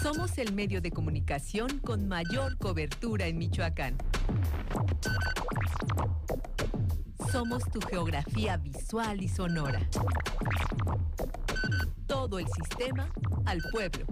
Somos el medio de comunicación con mayor cobertura en Michoacán. Somos tu geografía visual y sonora. Todo el sistema al pueblo.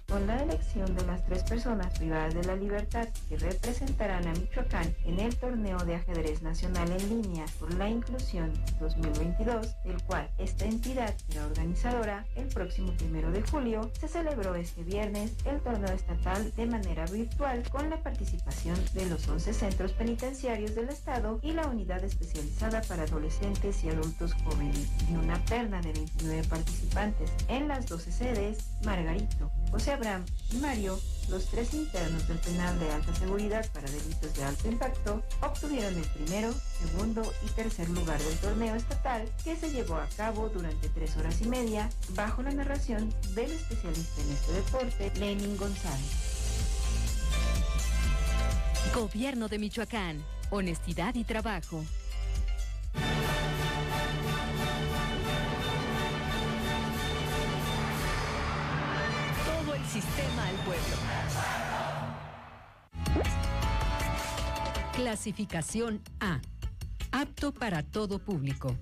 Con la elección de las 3 personas privadas de la libertad que representarán a Michoacán en el torneo de ajedrez nacional en línea por la inclusión 2022, del cual esta entidad será organizadora, el próximo 1 de julio se celebró este viernes el torneo estatal de manera virtual con la participación de los 11 centros penitenciarios del estado y la unidad especializada para adolescentes y adultos jóvenes, y una terna de 29 participantes en las 12 sedes: Margarito, José Abraham y Mario, los 3 internos del penal de alta seguridad para delitos de alto impacto, obtuvieron el primero, segundo y tercer lugar del torneo estatal, que se llevó a cabo durante 3 horas y media bajo la narración del especialista en este deporte, Lenin González. Gobierno de Michoacán, honestidad y trabajo. Sistema al pueblo. Clasificación A. Apto para todo público.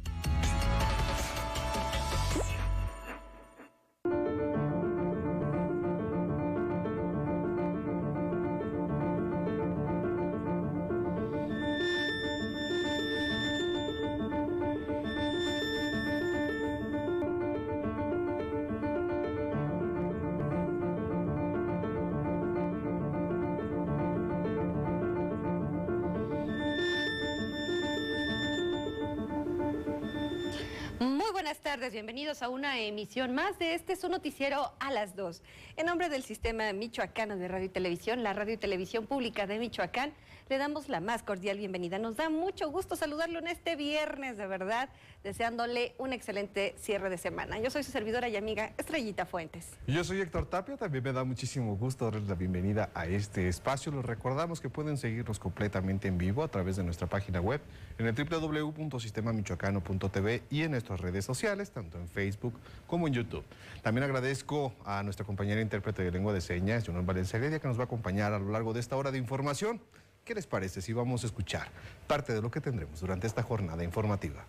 Buenas tardes, bienvenidos a una emisión más de su noticiero a las 2. En nombre del Sistema Michoacano de Radio y Televisión, la Radio y Televisión Pública de Michoacán, le damos la más cordial bienvenida. Nos da mucho gusto saludarlo en este viernes, de verdad, deseándole un excelente cierre de semana. Yo soy su servidora y amiga Estrellita Fuentes. Y yo soy Héctor Tapia, también me da muchísimo gusto darles la bienvenida a este espacio. Les recordamos que pueden seguirnos completamente en vivo a través de nuestra página web en el www.sistemamichoacano.tv y en nuestras redes sociales, tanto en Facebook como en YouTube. También agradezco a nuestra compañera intérprete de lengua de señas, Jonel Valencia Heredia, que nos va a acompañar a lo largo de esta hora de información. ¿Qué les parece si vamos a escuchar parte de lo que tendremos durante esta jornada informativa?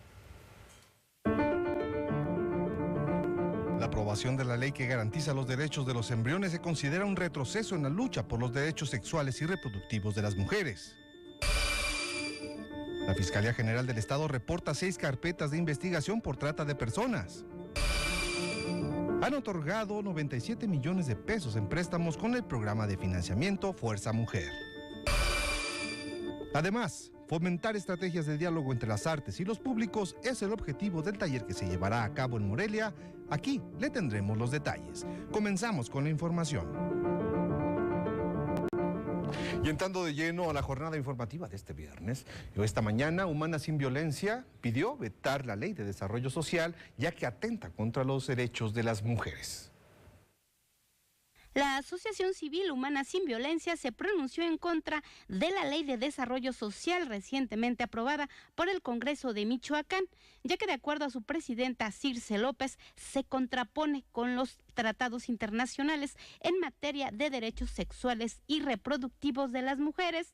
La aprobación de la ley que garantiza los derechos de los embriones se considera un retroceso en la lucha por los derechos sexuales y reproductivos de las mujeres. La Fiscalía General del Estado reporta 6 carpetas de investigación por trata de personas. Han otorgado 97 millones de pesos en préstamos con el programa de financiamiento Fuerza Mujer. Además, fomentar estrategias de diálogo entre las artes y los públicos es el objetivo del taller que se llevará a cabo en Morelia. Aquí le tendremos los detalles. Comenzamos con la información. Y entrando de lleno a la jornada informativa de este viernes, esta mañana Humana Sin Violencia pidió vetar la Ley de Desarrollo Social, ya que atenta contra los derechos de las mujeres. La Asociación Civil Humana Sin Violencia se pronunció en contra de la Ley de Desarrollo Social recientemente aprobada por el Congreso de Michoacán, ya que de acuerdo a su presidenta Circe López, se contrapone con los tratados internacionales en materia de derechos sexuales y reproductivos de las mujeres,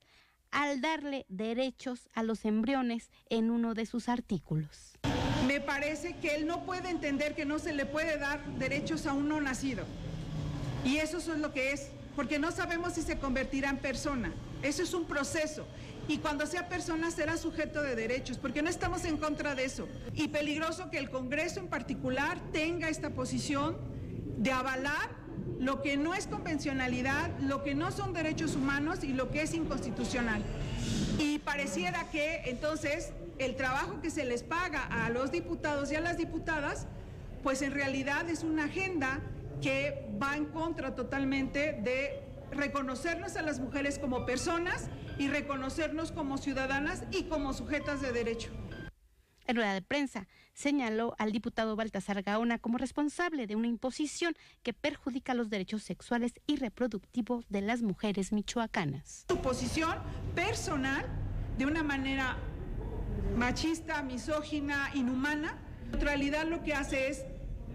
al darle derechos a los embriones en uno de sus artículos. Me parece que él no puede entender que no se le puede dar derechos a un no nacido. Y eso es lo que es, porque no sabemos si se convertirá en persona. Eso es un proceso. Y cuando sea persona será sujeto de derechos, porque no estamos en contra de eso. Y peligroso que el Congreso en particular tenga esta posición de avalar lo que no es convencionalidad, lo que no son derechos humanos y lo que es inconstitucional. Y pareciera que entonces el trabajo que se les paga a los diputados y a las diputadas, pues en realidad es una agenda que va en contra totalmente de reconocernos a las mujeres como personas y reconocernos como ciudadanas y como sujetas de derecho. En rueda de prensa señaló al diputado Baltasar Gaona como responsable de una imposición que perjudica los derechos sexuales y reproductivos de las mujeres michoacanas. Su posición personal, de una manera machista, misógina, inhumana, en realidad lo que hace es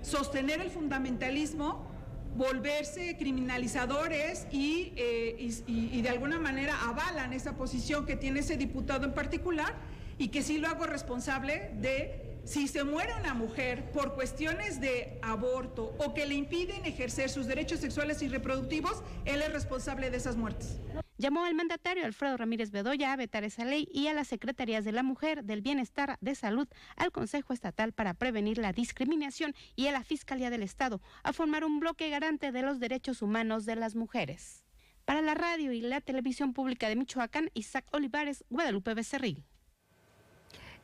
sostener el fundamentalismo volverse criminalizadores y de alguna manera avalan esa posición que tiene ese diputado en particular, y que sí lo hago responsable de si se muere una mujer por cuestiones de aborto o que le impiden ejercer sus derechos sexuales y reproductivos, él es responsable de esas muertes. Llamó al mandatario Alfredo Ramírez Bedoya a vetar esa ley y a las Secretarías de la Mujer, del Bienestar, de Salud, al Consejo Estatal para prevenir la discriminación y a la Fiscalía del Estado a formar un bloque garante de los derechos humanos de las mujeres. Para la radio y la televisión pública de Michoacán, Isaac Olivares, Guadalupe Becerril.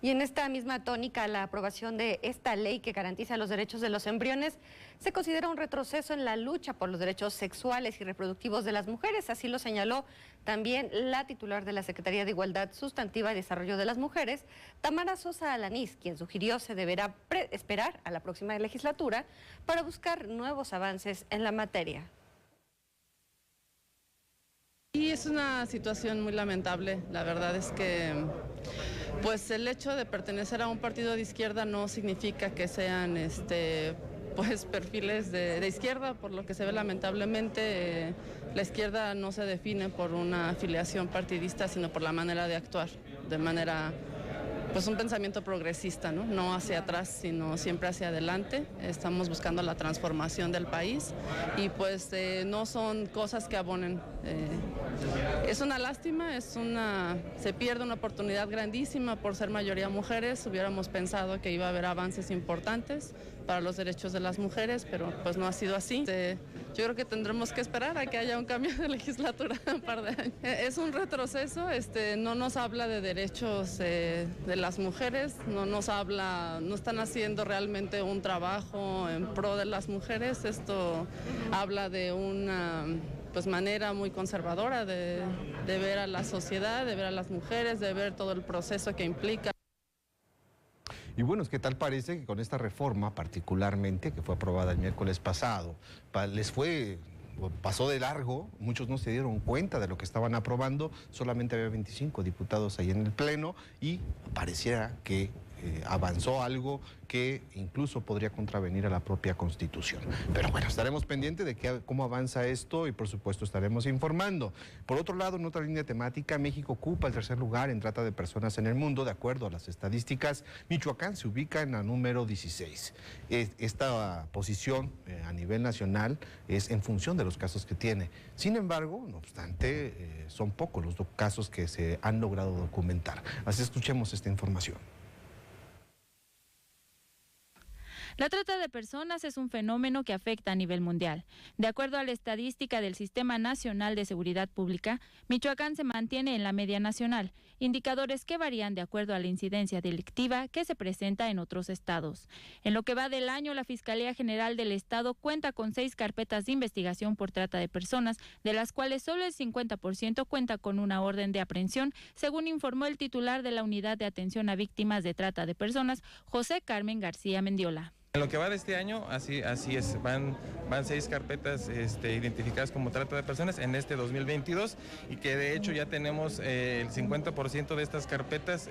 Y en esta misma tónica, la aprobación de esta ley que garantiza los derechos de los embriones se considera un retroceso en la lucha por los derechos sexuales y reproductivos de las mujeres. Así lo señaló también la titular de la Secretaría de Igualdad Sustantiva y Desarrollo de las Mujeres, Tamara Sosa Alanís, quien sugirió se deberá esperar a la próxima legislatura para buscar nuevos avances en la materia. Y es una situación muy lamentable. La verdad es que pues el hecho de pertenecer a un partido de izquierda no significa que sean pues perfiles de izquierda. Por lo que se ve, lamentablemente la izquierda no se define por una afiliación partidista, sino por la manera de actuar, de manera, pues un pensamiento progresista, no hacia atrás, sino siempre hacia adelante. Estamos buscando la transformación del país y pues no son cosas que abonen. Es una lástima, se pierde una oportunidad grandísima por ser mayoría mujeres. Hubiéramos pensado que iba a haber avances importantes para los derechos de las mujeres, pero pues no ha sido así. Yo creo que tendremos que esperar a que haya un cambio de legislatura un par de años. Es un retroceso, no nos habla de derechos de las mujeres, no están haciendo realmente un trabajo en pro de las mujeres. Esto habla de una manera muy conservadora de ver a la sociedad, de ver a las mujeres, de ver todo el proceso que implica. Y bueno, es que tal parece que con esta reforma particularmente, que fue aprobada el miércoles pasado, pasó de largo, muchos no se dieron cuenta de lo que estaban aprobando, solamente había 25 diputados ahí en el Pleno y pareciera que avanzó algo que incluso podría contravenir a la propia Constitución. Pero bueno, estaremos pendientes de cómo avanza esto y por supuesto estaremos informando. Por otro lado, en otra línea temática, México ocupa el tercer lugar en trata de personas en el mundo. De acuerdo a las estadísticas, Michoacán se ubica en la número 16. Esta posición a nivel nacional es en función de los casos que tiene. Sin embargo, no obstante, son pocos los casos que se han logrado documentar. Así escuchemos esta información. La trata de personas es un fenómeno que afecta a nivel mundial. De acuerdo a la estadística del Sistema Nacional de Seguridad Pública, Michoacán se mantiene en la media nacional, indicadores que varían de acuerdo a la incidencia delictiva que se presenta en otros estados. En lo que va del año, la Fiscalía General del Estado cuenta con 6 carpetas de investigación por trata de personas, de las cuales solo el 50% cuenta con una orden de aprehensión, según informó el titular de la Unidad de Atención a Víctimas de Trata de Personas, José Carmen García Mendiola. En lo que va de este año, así es, van 6 carpetas identificadas como trata de personas en este 2022 y que de hecho ya tenemos el 50% de estas carpetas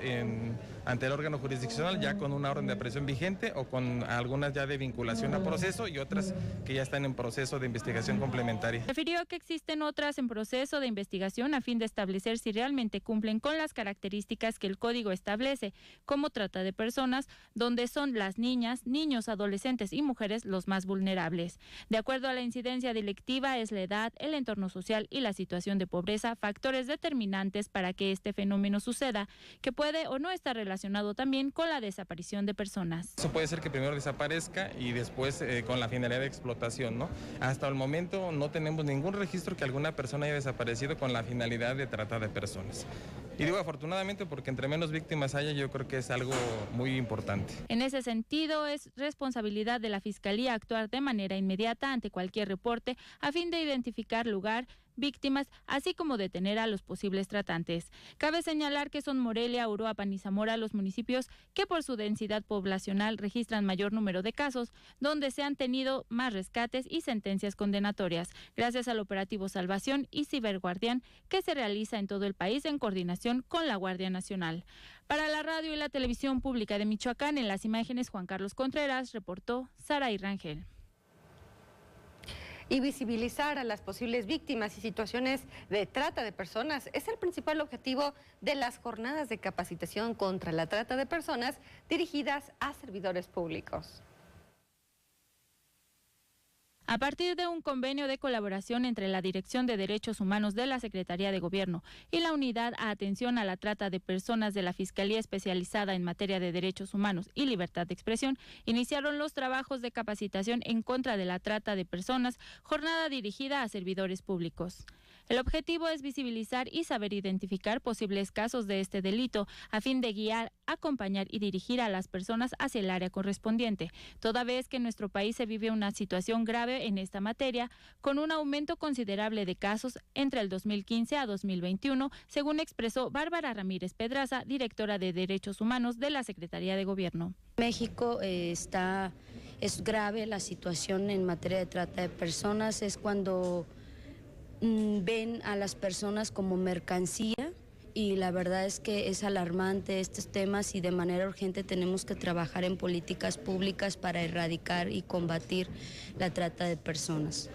ante el órgano jurisdiccional ya con una orden de aprehensión vigente o con algunas ya de vinculación a proceso y otras que ya están en proceso de investigación complementaria. Refirió que existen otras en proceso de investigación a fin de establecer si realmente cumplen con las características que el código establece, como trata de personas, donde son las niñas, niños, adolescentes y mujeres los más vulnerables. De acuerdo a la incidencia delictiva, es la edad, el entorno social y la situación de pobreza factores determinantes para que este fenómeno suceda, que puede o no estar relacionado también con la desaparición de personas. Eso puede ser que primero desaparezca y después con la finalidad de explotación, ¿no? Hasta el momento no tenemos ningún registro que alguna persona haya desaparecido con la finalidad de trata de personas. Y digo afortunadamente porque entre menos víctimas haya, yo creo que es algo muy importante. En ese sentido, es responsabilidad de la Fiscalía actuar de manera inmediata ante cualquier reporte a fin de identificar lugar, víctimas, así como detener a los posibles tratantes. Cabe señalar que son Morelia, Uruapan y Zamora los municipios que por su densidad poblacional registran mayor número de casos, donde se han tenido más rescates y sentencias condenatorias, gracias al operativo Salvación y Ciberguardián que se realiza en todo el país en coordinación con la Guardia Nacional. Para la radio y la televisión pública de Michoacán, en las imágenes Juan Carlos Contreras, reportó Sara Rangel. Y visibilizar a las posibles víctimas y situaciones de trata de personas es el principal objetivo de las jornadas de capacitación contra la trata de personas dirigidas a servidores públicos. A partir de un convenio de colaboración entre la Dirección de Derechos Humanos de la Secretaría de Gobierno y la Unidad a Atención a la Trata de Personas de la Fiscalía Especializada en Materia de Derechos Humanos y Libertad de Expresión, iniciaron los trabajos de capacitación en contra de la trata de personas, jornada dirigida a servidores públicos. El objetivo es visibilizar y saber identificar posibles casos de este delito, a fin de guiar, acompañar y dirigir a las personas hacia el área correspondiente, toda vez que en nuestro país se vive una situación grave en esta materia, con un aumento considerable de casos entre el 2015 a 2021, según expresó Bárbara Ramírez Pedraza, directora de Derechos Humanos de la Secretaría de Gobierno. México es grave la situación en materia de trata de personas, es cuando ven a las personas como mercancía y la verdad es que es alarmante estos temas y de manera urgente tenemos que trabajar en políticas públicas para erradicar y combatir la trata de personas.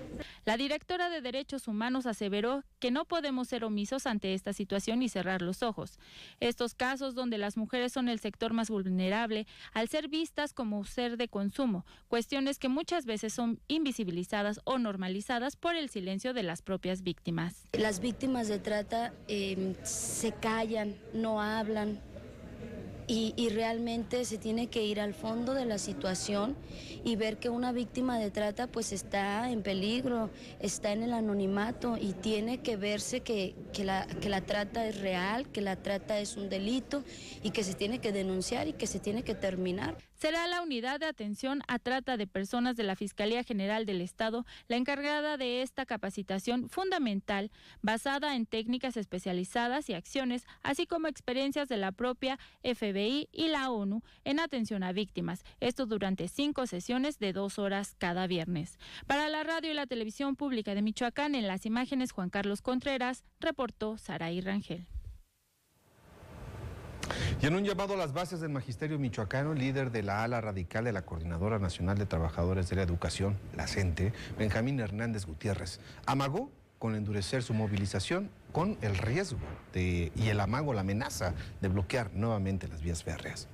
La directora de Derechos Humanos aseveró que no podemos ser omisos ante esta situación y cerrar los ojos. Estos casos donde las mujeres son el sector más vulnerable al ser vistas como ser de consumo, cuestiones que muchas veces son invisibilizadas o normalizadas por el silencio de las propias víctimas. Las víctimas de trata se callan, no hablan. Y realmente se tiene que ir al fondo de la situación y ver que una víctima de trata pues está en peligro, está en el anonimato y tiene que verse que la trata es real, que la trata es un delito y que se tiene que denunciar y que se tiene que terminar. Será la Unidad de Atención a Trata de Personas de la Fiscalía General del Estado la encargada de esta capacitación fundamental, basada en técnicas especializadas y acciones, así como experiencias de la propia FBI y la ONU en atención a víctimas. Esto durante 5 sesiones de 2 horas cada viernes. Para la radio y la televisión pública de Michoacán, en las imágenes Juan Carlos Contreras, reportó Saraí Rangel. Y en un llamado a las bases del magisterio michoacano, el líder de la ala radical de la Coordinadora Nacional de Trabajadores de la Educación, la CENTE, Benjamín Hernández Gutiérrez, amagó con endurecer su movilización con el riesgo y el amago, la amenaza de bloquear nuevamente las vías férreas.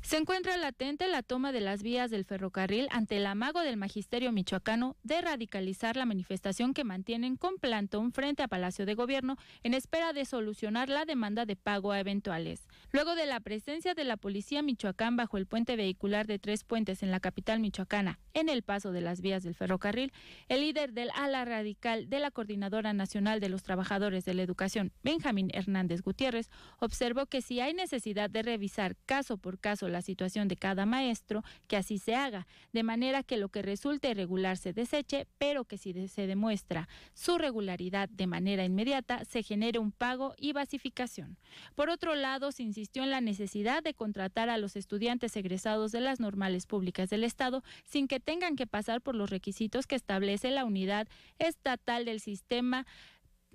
Se encuentra latente la toma de las vías del ferrocarril ante el amago del magisterio michoacano de radicalizar la manifestación que mantienen con plantón frente a Palacio de Gobierno en espera de solucionar la demanda de pago a eventuales. Luego de la presencia de la Policía Michoacán bajo el puente vehicular de 3 puentes en la capital michoacana en el paso de las vías del ferrocarril, el líder del ala radical de la Coordinadora Nacional de los Trabajadores de la Educación, Benjamín Hernández Gutiérrez, observó que si hay necesidad de revisar caso por caso la situación de cada maestro, que así se haga, de manera que lo que resulte irregular se deseche, pero que si se demuestra su regularidad de manera inmediata, se genere un pago y basificación. Por otro lado, se insistió en la necesidad de contratar a los estudiantes egresados de las normales públicas del Estado sin que tengan que pasar por los requisitos que establece la Unidad Estatal del Sistema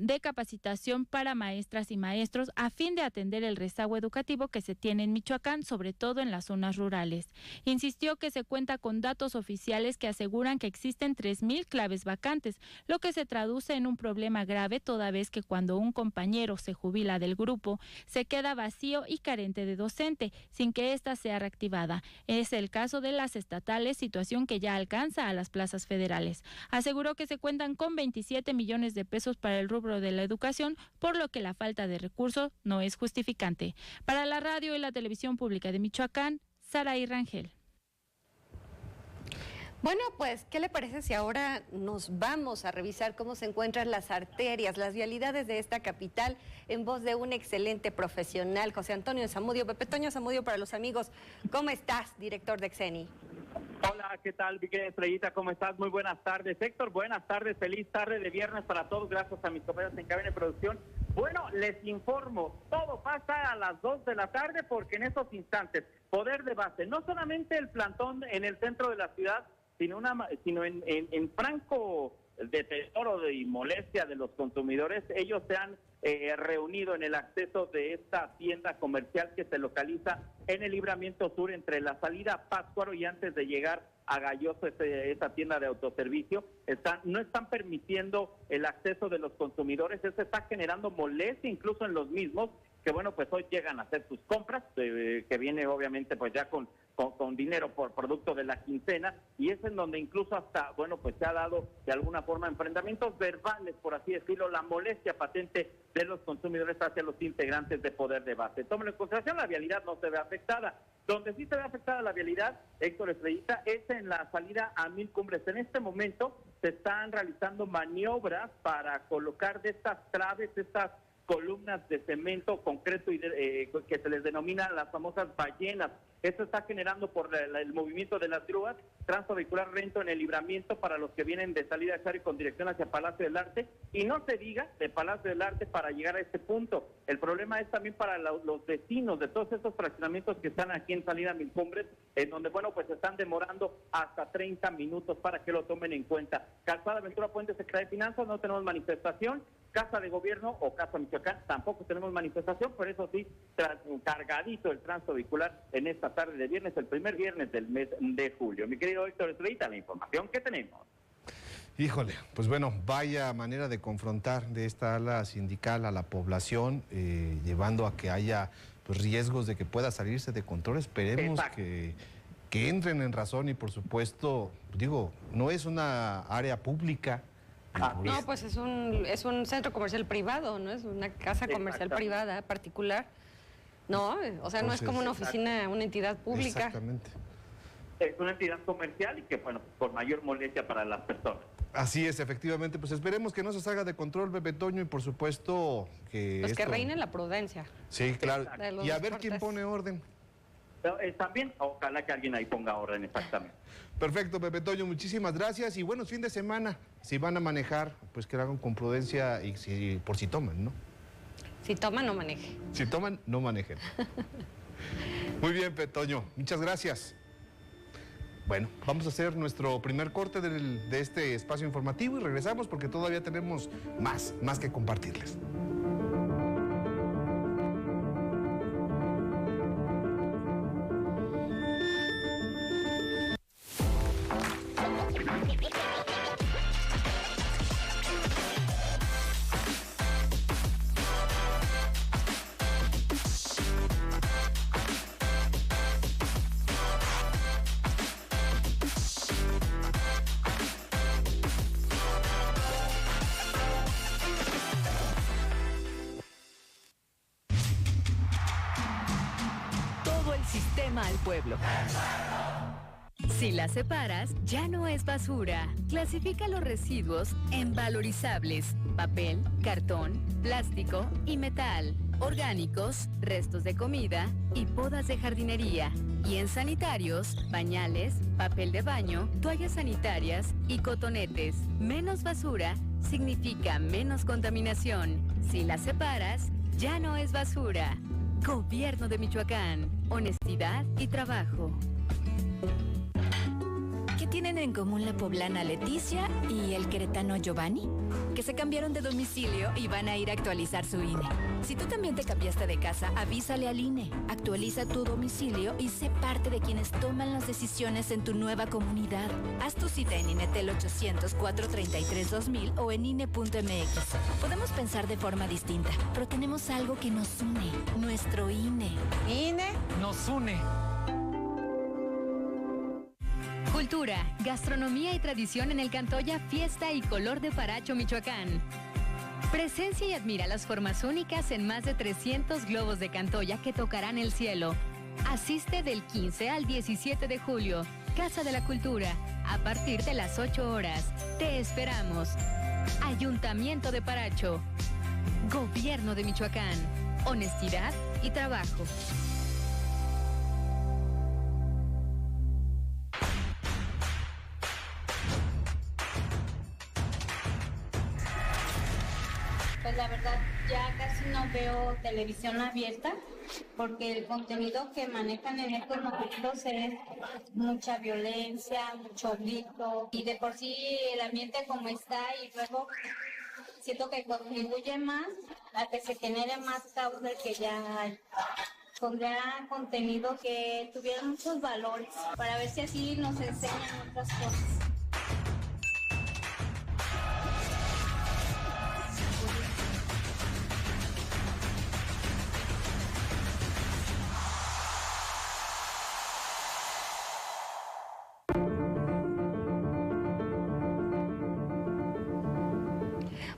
de Capacitación para Maestras y Maestros a fin de atender el rezago educativo que se tiene en Michoacán, sobre todo en las zonas rurales. Insistió que se cuenta con datos oficiales que aseguran que existen 3,000 claves vacantes, lo que se traduce en un problema grave toda vez que cuando un compañero se jubila del grupo, se queda vacío y carente de docente, sin que ésta sea reactivada. Es el caso de las estatales, situación que ya alcanza a las plazas federales. Aseguró que se cuentan con 27 millones de pesos para el rubro de la educación, por lo que la falta de recursos no es justificante. Para la radio y la televisión pública de Michoacán, Saraí Rangel. Bueno, pues, ¿qué le parece si ahora nos vamos a revisar cómo se encuentran las arterias, las vialidades de esta capital, en voz de un excelente profesional, José Antonio Zamudio? Pepe Toño Zamudio para los amigos. ¿Cómo estás, director de Exeni? Hola, ¿qué tal, mi querida Estrellita? ¿Cómo estás? Muy buenas tardes, Héctor. Buenas tardes, feliz tarde de viernes para todos. Gracias a mis compañeros en cabina de producción. Bueno, les informo, todo pasa a las 2 de la tarde porque en esos instantes, poder de base, no solamente el plantón en el centro de la ciudad, sino en franco deterioro y molestia de los consumidores, ellos se han reunido en el acceso de esta tienda comercial que se localiza en el Libramiento Sur entre la salida a Pátzcuaro y antes de llegar a Galloso, esa tienda de autoservicio. No están permitiendo el acceso de los consumidores. Eso está generando molestia incluso en los mismos, que bueno, pues hoy llegan a hacer sus compras, que viene obviamente pues ya con dinero por producto de la quincena, y es en donde incluso hasta, bueno, pues se ha dado de alguna forma enfrentamientos verbales, por así decirlo, la molestia patente de los consumidores hacia los integrantes de Poder de Base. Tómenlo en consideración, la vialidad no se ve afectada. Donde sí se ve afectada la vialidad, Héctor Estrellita, es en la salida a Mil Cumbres. En este momento se están realizando maniobras para colocar de estas traves, estas columnas de cemento, concreto, y que se les denomina las famosas ballenas. Esto está generando por el movimiento de las grúas, tránsito vehicular lento en el Libramiento para los que vienen de salida de Chario con dirección hacia Palacio del Arte, y no se diga de Palacio del Arte para llegar a este punto. El problema es también para los vecinos de todos estos fraccionamientos que están aquí en salida a Mil Cumbres, en donde, bueno, pues están demorando hasta 30 minutos para que lo tomen en cuenta. Calzada Ventura Puente, Secretaría de Finanzas, no tenemos manifestación. Casa de Gobierno o Casa Michoacán tampoco tenemos manifestación, pero eso sí, cargadito el tránsito vehicular en esta tarde de viernes, el primer viernes del mes de julio. Mi querido Héctor Estrellita, la información que tenemos. Híjole, pues bueno, vaya manera de confrontar de esta ala sindical a la población, llevando a que haya pues riesgos de que pueda salirse de control. Esperemos que entren en razón y, por supuesto, digo, no es una área pública. No, pues es un centro comercial privado, ¿no? Es una casa comercial privada, particular. No, o sea, no es como una oficina, una entidad pública. Exactamente. Es una entidad comercial y que, bueno, con mayor molestia para las personas. Así es, efectivamente. Pues esperemos que no se salga de control, Pepe Toño, y por supuesto que pues que reine la prudencia. Sí, claro. Y a ver quién pone orden. También, ojalá que alguien ahí ponga orden, exactamente. Perfecto, Pepe Toño, muchísimas gracias. Y bueno, fin de semana, si van a manejar, pues que lo hagan con prudencia y por si toman, ¿no? Si toman, no maneje. Si toman, no manejen. Muy bien, Pepe Toño, muchas gracias. Bueno, vamos a hacer nuestro primer corte de este espacio informativo y regresamos porque todavía tenemos más que compartirles. Sistema al pueblo. Si la separas, ya no es basura. Clasifica los residuos en valorizables: papel, cartón, plástico y metal, orgánicos, restos de comida y podas de jardinería. Y en sanitarios, pañales, papel de baño, toallas sanitarias y cotonetes. Menos basura significa menos contaminación. Si la separas, ya no es basura. Gobierno de Michoacán. Honestidad y trabajo. ¿Qué tienen en común la poblana Leticia y el queretano Giovanni? Que se cambiaron de domicilio y van a ir a actualizar su INE. Si tú también te cambiaste de casa, avísale al INE. Actualiza tu domicilio y sé parte de quienes toman las decisiones en tu nueva comunidad. Haz tu cita en INETEL 800-433-2000 o en INE.mx. Podemos pensar de forma distinta, pero tenemos algo que nos une. Nuestro INE. INE nos une. Cultura, gastronomía y tradición en el Cantoya Fiesta y Color de Paracho, Michoacán. Presencia y admira las formas únicas en más de 300 globos de Cantoya que tocarán el cielo. Asiste del 15 al 17 de julio. Casa de la Cultura, a partir de las 8 horas. Te esperamos. Ayuntamiento de Paracho. Gobierno de Michoacán. Honestidad y trabajo. Pues la verdad ya casi no veo televisión abierta porque el contenido que manejan en estos momentos es mucha violencia, mucho grito y de por sí el ambiente como está y luego siento que contribuye más a que se genere más causa que ya hay. Pondría contenido que tuviera muchos valores para ver si así nos enseñan otras cosas.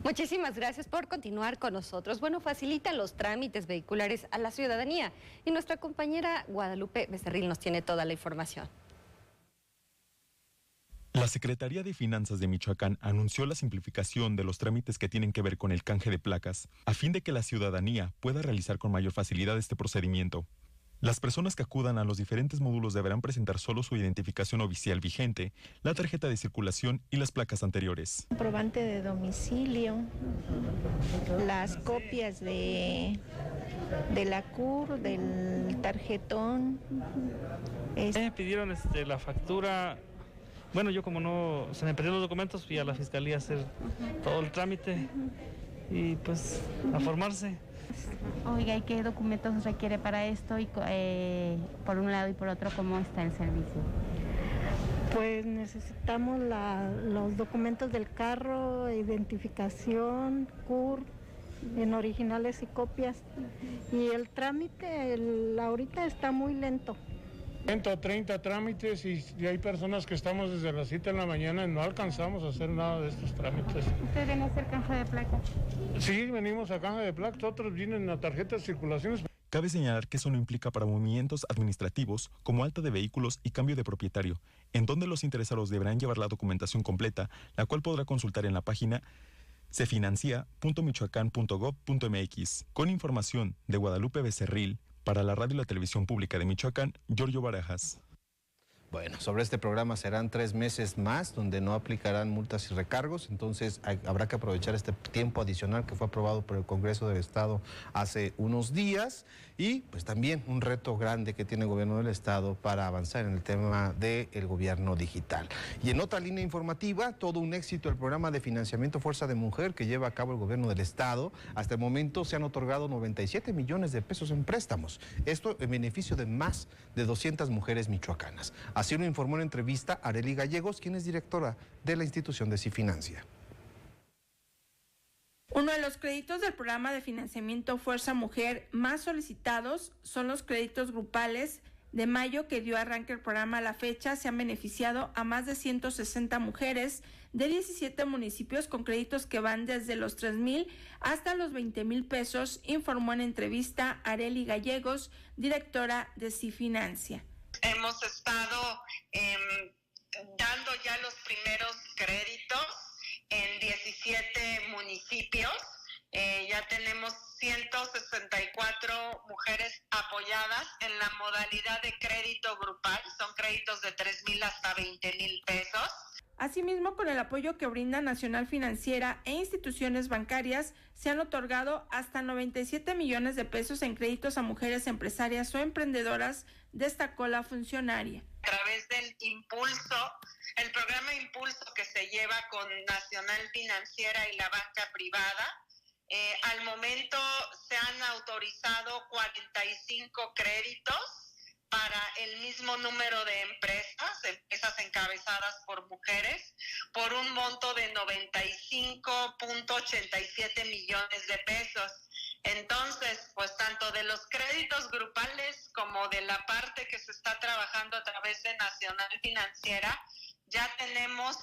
Muchísimas gracias por continuar con nosotros. Bueno, facilita los trámites vehiculares a la ciudadanía y nuestra compañera Guadalupe Becerril nos tiene toda la información. La Secretaría de Finanzas de Michoacán anunció la simplificación de los trámites que tienen que ver con el canje de placas, a fin de que la ciudadanía pueda realizar con mayor facilidad este procedimiento. Las personas que acudan a los diferentes módulos deberán presentar solo su identificación oficial vigente, la tarjeta de circulación y las placas anteriores. Comprobante de domicilio, las copias de la CUR, del tarjetón. Me pidieron la factura. Bueno, yo como no se me perdieron los documentos, fui a la fiscalía a hacer todo el trámite y pues a formarse. Oiga, ¿y qué documentos requiere para esto? Y por un lado y por otro, ¿cómo está el servicio? Pues necesitamos los documentos del carro, identificación, CUR, en originales y copias. Y el trámite ahorita está muy lento. 30 trámites y hay personas que estamos desde las 7 de la mañana y no alcanzamos a hacer nada de estos trámites. ¿Usted viene a hacer canje de placas? Sí, venimos a canje de placas, otros vienen a tarjetas de circulaciones. Cabe señalar que eso no implica para movimientos administrativos como alta de vehículos y cambio de propietario, en donde los interesados deberán llevar la documentación completa, la cual podrá consultar en la página cefinancia.michoacán.gov.mx. Con información de Guadalupe Becerril, para la radio y la televisión pública de Michoacán, Giorgio Barajas. Bueno, sobre este programa serán 3 meses más donde no aplicarán multas y recargos, entonces habrá que aprovechar este tiempo adicional que fue aprobado por el Congreso del Estado hace unos días y pues también un reto grande que tiene el gobierno del Estado para avanzar en el tema del gobierno digital. Y en otra línea informativa, todo un éxito el programa de financiamiento Fuerza de Mujer que lleva a cabo el gobierno del Estado. Hasta el momento se han otorgado 97 millones de pesos en préstamos, esto en beneficio de más de 200 mujeres michoacanas. Así lo informó en entrevista Arely Gallegos, quien es directora de la institución de Cifinancia. Uno de los créditos del programa de financiamiento Fuerza Mujer más solicitados son los créditos grupales. De mayo que dio arranque el programa a la fecha, se han beneficiado a más de 160 mujeres de 17 municipios con créditos que van desde los 3,000 hasta los 20,000 pesos, informó en entrevista Arely Gallegos, directora de Cifinancia. Hemos estado dando ya los primeros créditos en 17 municipios. Ya tenemos 164 mujeres apoyadas en la modalidad de crédito grupal. Son créditos de 3,000 hasta 20,000 pesos. Asimismo, con el apoyo que brinda Nacional Financiera e instituciones bancarias, se han otorgado hasta 97 millones de pesos en créditos a mujeres empresarias o emprendedoras, destacó la funcionaria. A través del Impulso, el programa Impulso que se lleva con Nacional Financiera y la banca privada, al momento se han autorizado 45 créditos para el mismo número de empresas encabezadas por mujeres, por un monto de 95.87 millones de pesos. Entonces, pues tanto de los créditos grupales como de la parte que se está trabajando a través de Nacional Financiera, ya tenemos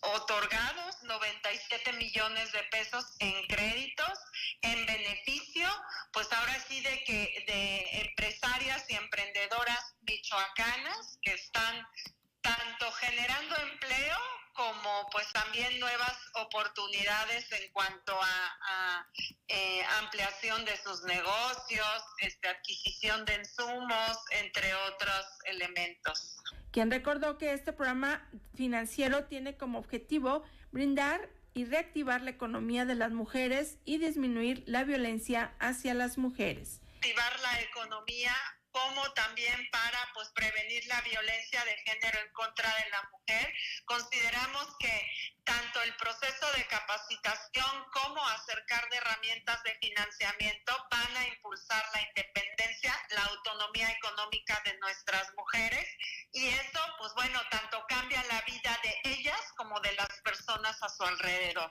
otorgados 97 millones de pesos en créditos en beneficio, pues ahora sí de empresarias y emprendedoras michoacanas que están tanto generando empleo como pues también nuevas oportunidades en cuanto a ampliación de sus negocios, adquisición de insumos, entre otros elementos. Quien recordó que este programa financiero tiene como objetivo brindar y reactivar la economía de las mujeres y disminuir la violencia hacia las mujeres. Activar la economía como también para pues prevenir la violencia de género en contra de la mujer. Consideramos que tanto el proceso de capacitación como acercar de herramientas de financiamiento van a impulsar la independencia, la autonomía económica de nuestras mujeres, y eso pues bueno, tanto cambia la vida de ellas como de las personas a su alrededor.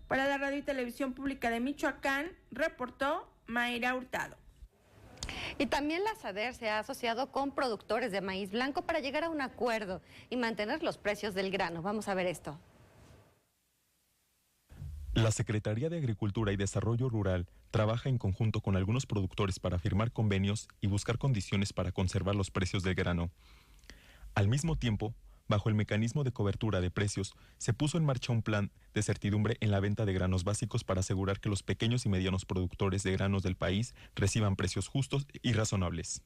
Para la Radio y Televisión Pública de Michoacán, reportó Mayra Hurtado. Y también la SADER se ha asociado con productores de maíz blanco para llegar a un acuerdo y mantener los precios del grano. Vamos a ver esto. La Secretaría de Agricultura y Desarrollo Rural trabaja en conjunto con algunos productores para firmar convenios y buscar condiciones para conservar los precios del grano. Al mismo tiempo, bajo el mecanismo de cobertura de precios, se puso en marcha un plan de certidumbre en la venta de granos básicos para asegurar que los pequeños y medianos productores de granos del país reciban precios justos y razonables.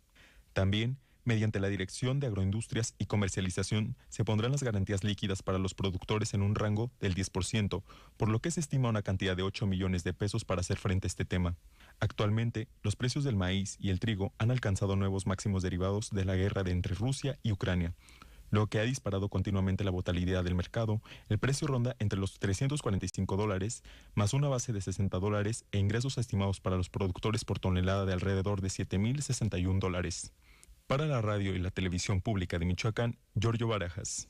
También, mediante la Dirección de Agroindustrias y Comercialización, se pondrán las garantías líquidas para los productores en un rango del 10%, por lo que se estima una cantidad de 8 millones de pesos para hacer frente a este tema. Actualmente, los precios del maíz y el trigo han alcanzado nuevos máximos derivados de la guerra entre Rusia y Ucrania, lo que ha disparado continuamente la volatilidad del mercado. El precio ronda entre los $345, más una base de $60 e ingresos estimados para los productores por tonelada de alrededor de $7,061. Para la radio y la televisión pública de Michoacán, Giorgio Barajas.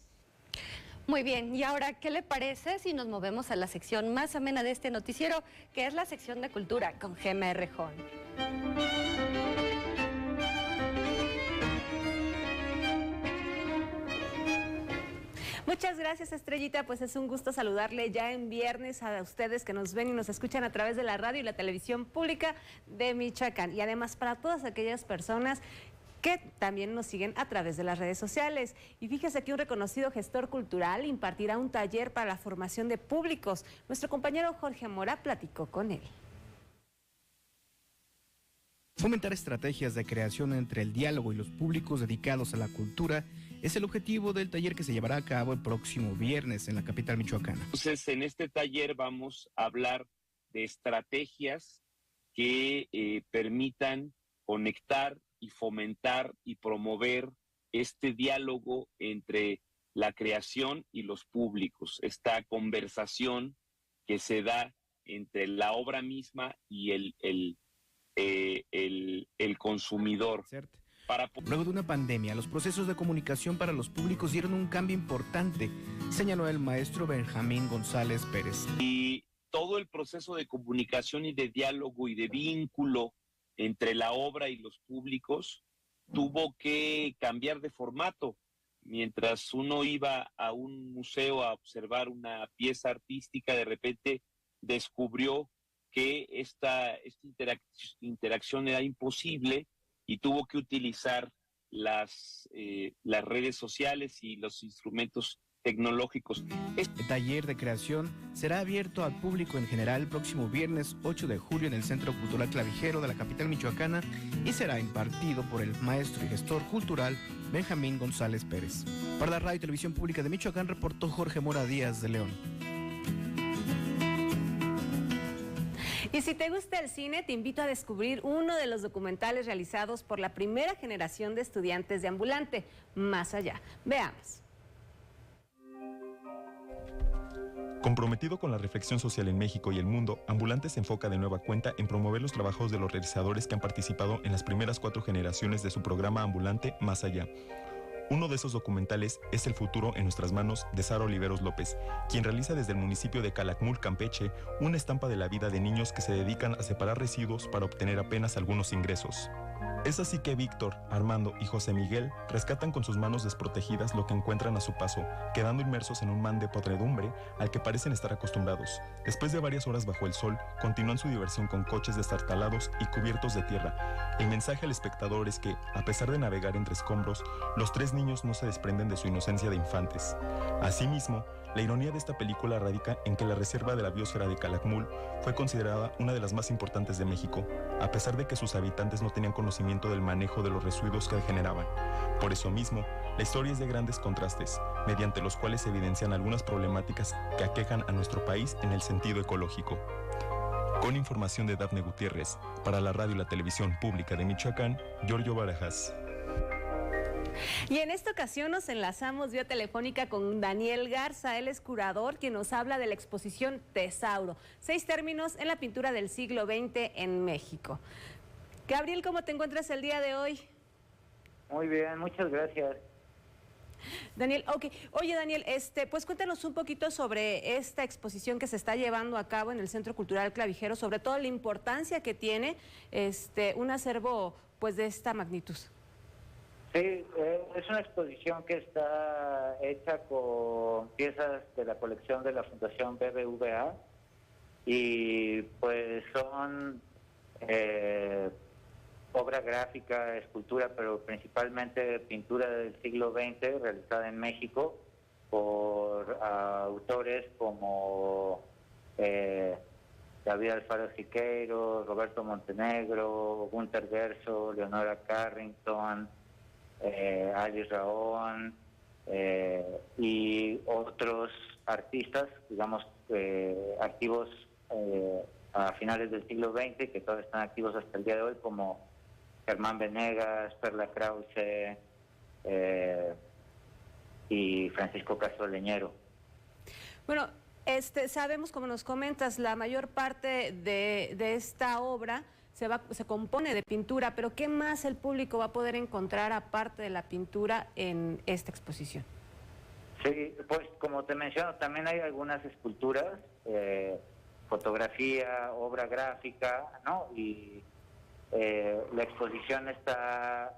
Muy bien, y ahora, ¿qué le parece si nos movemos a la sección más amena de este noticiero, que es la sección de cultura con Gema Errejón? Muchas gracias, Estrellita, pues es un gusto saludarle ya en viernes a ustedes que nos ven y nos escuchan a través de la radio y la televisión pública de Michoacán, y además para todas aquellas personas que también nos siguen a través de las redes sociales. Y fíjese que un reconocido gestor cultural impartirá un taller para la formación de públicos. Nuestro compañero Jorge Mora platicó con él. Fomentar estrategias de creación entre el diálogo y los públicos dedicados a la cultura es el objetivo del taller que se llevará a cabo el próximo viernes en la capital michoacana. Entonces, en este taller vamos a hablar de estrategias que permitan conectar y fomentar y promover este diálogo entre la creación y los públicos, esta conversación que se da entre la obra misma y el consumidor. Luego de una pandemia, los procesos de comunicación para los públicos dieron un cambio importante, señaló el maestro Benjamín González Pérez. Y todo el proceso de comunicación y de diálogo y de vínculo entre la obra y los públicos tuvo que cambiar de formato. Mientras uno iba a un museo a observar una pieza artística, de repente descubrió que esta interacción era imposible y tuvo que utilizar las redes sociales y los instrumentos tecnológicos. Este taller de creación será abierto al público en general el próximo viernes 8 de julio en el Centro Cultural Clavijero de la capital michoacana y será impartido por el maestro y gestor cultural Benjamín González Pérez. Para la Radio y Televisión Pública de Michoacán reportó Jorge Mora Díaz de León. Y si te gusta el cine, te invito a descubrir uno de los documentales realizados por la primera generación de estudiantes de Ambulante, Más Allá. Veamos. Comprometido con la reflexión social en México y el mundo, Ambulante se enfoca de nueva cuenta en promover los trabajos de los realizadores que han participado en las primeras 4 generaciones de su programa Ambulante Más Allá. Uno de esos documentales es El futuro en nuestras manos, de Sara Oliveros López, quien realiza desde el municipio de Calakmul, Campeche, una estampa de la vida de niños que se dedican a separar residuos para obtener apenas algunos ingresos. Es así que Víctor, Armando y José Miguel rescatan con sus manos desprotegidas lo que encuentran a su paso, quedando inmersos en un mar de podredumbre al que parecen estar acostumbrados. Después de varias horas bajo el sol, continúan su diversión con coches destartalados y cubiertos de tierra. El mensaje al espectador es que, a pesar de navegar entre escombros, los 3 niños no se desprenden de su inocencia de infantes. Asimismo, la ironía de esta película radica en que la reserva de la biosfera de Calakmul fue considerada una de las más importantes de México, a pesar de que sus habitantes no tenían conocimiento del manejo de los residuos que generaban. Por eso mismo, la historia es de grandes contrastes, mediante los cuales se evidencian algunas problemáticas que aquejan a nuestro país en el sentido ecológico. Con información de Dafne Gutiérrez, para la radio y la televisión pública de Michoacán, Giorgio Barajas. Y en esta ocasión nos enlazamos vía telefónica con Daniel Garza, él es curador, quien nos habla de la exposición Tesauro, 6 términos en la pintura del siglo XX en México. Gabriel, ¿cómo te encuentras el día de hoy? Muy bien, muchas gracias. Daniel, ok. Oye, Daniel, pues cuéntanos un poquito sobre esta exposición que se está llevando a cabo en el Centro Cultural Clavijero, sobre todo la importancia que tiene un acervo pues de esta magnitud. Sí, es una exposición que está hecha con piezas de la colección de la Fundación BBVA y pues son obra gráfica, escultura, pero principalmente pintura del siglo XX realizada en México por autores como David Alfaro Siqueiro, Roberto Montenegro, Gunther Verso, Leonora Carrington, Alice Raón y otros artistas, digamos, activos a finales del siglo XX, que todavía están activos hasta el día de hoy, como Germán Venegas, Perla Krause y Francisco Castro Leñero. Bueno, sabemos, como nos comentas, la mayor parte de esta obra se compone de pintura, pero ¿qué más el público va a poder encontrar aparte de la pintura en esta exposición? Sí, pues como te menciono, también hay algunas esculturas, fotografía, obra gráfica, ¿no? Y la exposición está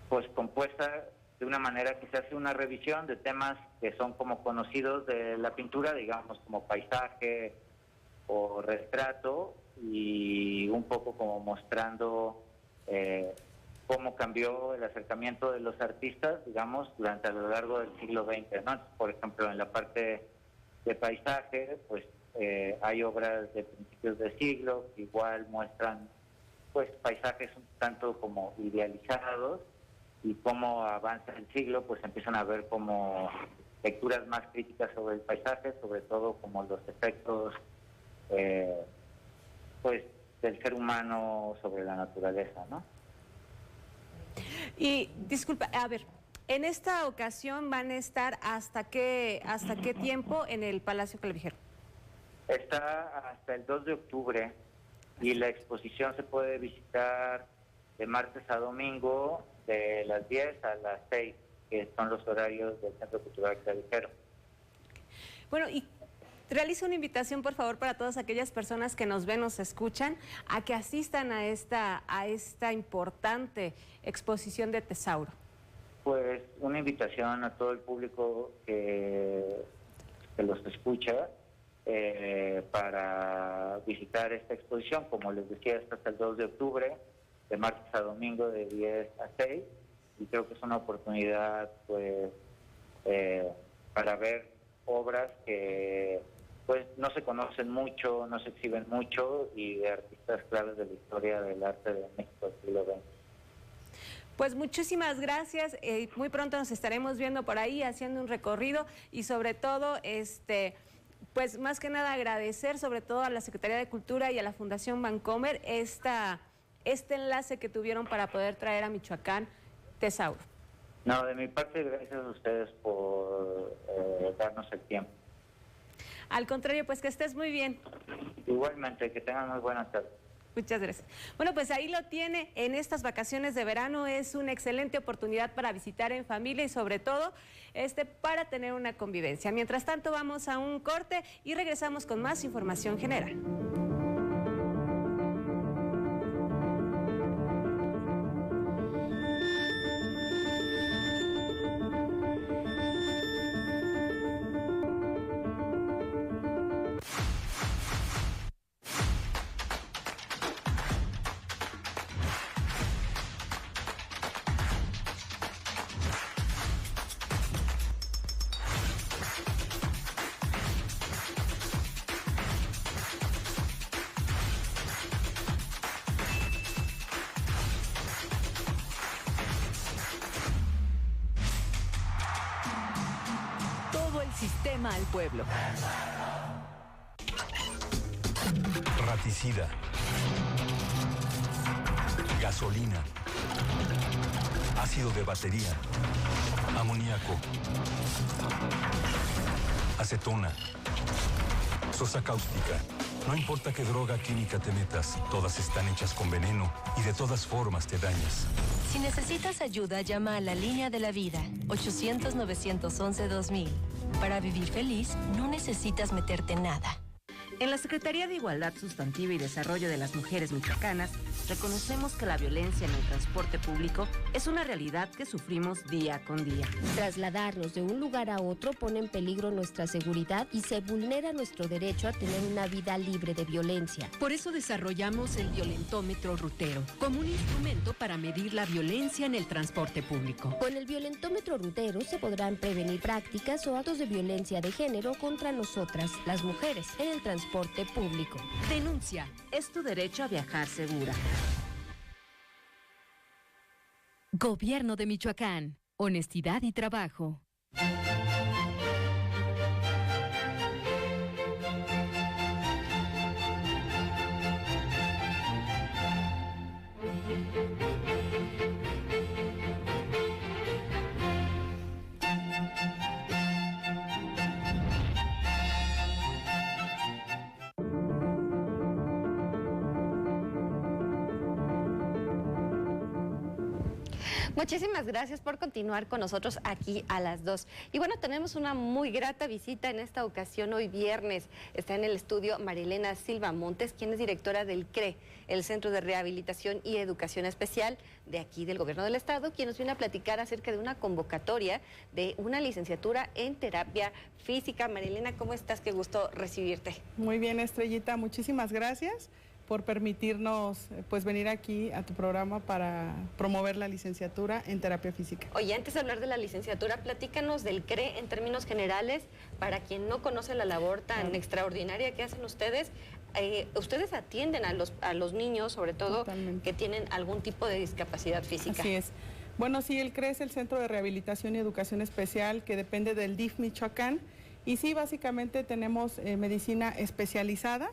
pues compuesta de una manera que se hace una revisión de temas que son como conocidos de la pintura, digamos, como paisaje o retrato, y un poco como mostrando cómo cambió el acercamiento de los artistas, digamos, durante a lo largo del siglo XX, ¿no? Por ejemplo, en la parte de paisaje, pues hay obras de principios de siglo que igual muestran pues paisajes un tanto como idealizados, y cómo avanza el siglo, pues empiezan a ver como lecturas más críticas sobre el paisaje, sobre todo como los efectos pues del ser humano sobre la naturaleza, ¿no? Y disculpa, a ver, en esta ocasión van a estar hasta qué tiempo en el Palacio Clavijero. Está hasta el 2 de octubre y la exposición se puede visitar de martes a domingo de las 10 a las 6, que son los horarios del Centro Cultural Clavijero. Bueno, y realiza una invitación, por favor, para todas aquellas personas que nos ven, nos escuchan, a que asistan a esta importante exposición de Tesauro. Pues una invitación a todo el público que los escucha para visitar esta exposición. Como les decía, hasta el 2 de octubre, de martes a domingo de 10 a 6, y creo que es una oportunidad pues para ver obras que pues no se conocen mucho, no se exhiben mucho, y de artistas claves de la historia del arte de México del siglo XX. Pues muchísimas gracias, muy pronto nos estaremos viendo por ahí haciendo un recorrido, y sobre todo, pues más que nada agradecer sobre todo a la Secretaría de Cultura y a la Fundación Bancomer este enlace que tuvieron para poder traer a Michoacán Tesauro. No, de mi parte, gracias a ustedes por darnos el tiempo. Al contrario, pues que estés muy bien. Igualmente, que tengan muy buenas tardes. Muchas gracias. Bueno, pues ahí lo tiene. En estas vacaciones de verano es una excelente oportunidad para visitar en familia y sobre todo para tener una convivencia. Mientras tanto, vamos a un corte y regresamos con más información general. Sistema al pueblo. raticida, gasolina, ácido de batería, amoníaco, acetona, sosa cáustica. No importa qué droga química te metas, todas están hechas con veneno y de todas formas te dañas. Si necesitas ayuda, llama a la Línea de la Vida, 800-911-2000. Para vivir feliz, no necesitas meterte en nada. En la Secretaría de Igualdad Sustantiva y Desarrollo de las Mujeres Michoacanas, reconocemos que la violencia en el transporte público es una realidad que sufrimos día con día. Trasladarnos de un lugar a otro pone en peligro nuestra seguridad y se vulnera nuestro derecho a tener una vida libre de violencia. Por eso desarrollamos el violentómetro rutero, como un instrumento para medir la violencia en el transporte público. Con el violentómetro rutero se podrán prevenir prácticas o actos de violencia de género contra nosotras, las mujeres, en el transporte público. Denuncia. Es tu derecho a viajar segura. Gobierno de Michoacán. Honestidad y trabajo. Muchísimas gracias por continuar con nosotros aquí a las 2. Y bueno, tenemos una muy grata visita en esta ocasión hoy viernes. Está en el estudio Marilena Silva Montes, quien es directora del CRE, el Centro de Rehabilitación y Educación Especial de aquí del Gobierno del Estado, quien nos viene a platicar acerca de una convocatoria de una licenciatura en terapia física. Marilena, ¿cómo estás? Qué gusto recibirte. Muy bien, Estrellita, muchísimas gracias por permitirnos pues venir aquí a tu programa para promover la licenciatura en terapia física. Oye, antes de hablar de la licenciatura, platícanos del CRE en términos generales, para quien no conoce la labor tan extraordinaria que hacen ustedes. Ustedes atienden a los niños, sobre todo, que tienen algún tipo de discapacidad física. Así es. Bueno, sí, el CRE es el Centro de Rehabilitación y Educación Especial, que depende del DIF Michoacán, y sí, básicamente tenemos medicina especializada.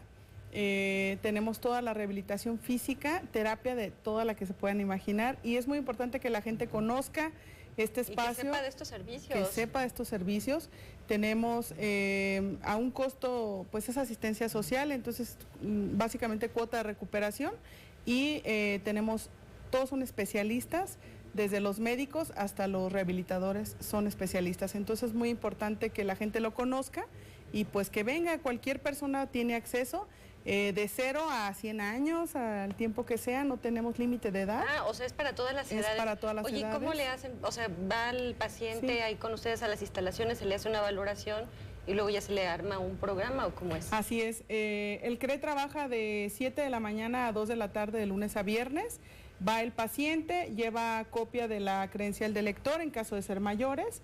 Tenemos toda la rehabilitación física, terapia de toda la que se puedan imaginar, y es muy importante que la gente conozca este espacio. Y que sepa de estos servicios. Que sepa de estos servicios. Tenemos a un costo, pues es asistencia social, entonces básicamente cuota de recuperación, y tenemos, todos son especialistas, desde los médicos hasta los rehabilitadores son especialistas, entonces es muy importante que la gente lo conozca y pues que venga, cualquier persona tiene acceso. De 0 a 100 años, al tiempo que sea, no tenemos límite de edad. Ah, o sea, es para todas las edades. Es para todas las edades. Oye, ¿cómo le hacen? O sea, va el paciente ahí con ustedes a las instalaciones, se le hace una valoración y luego ya se le arma un programa, ¿o cómo es? Así es. El CRE trabaja de 7 de la mañana a 2 de la tarde de lunes a viernes. Va el paciente, lleva copia de la credencial de lector en caso de ser mayores,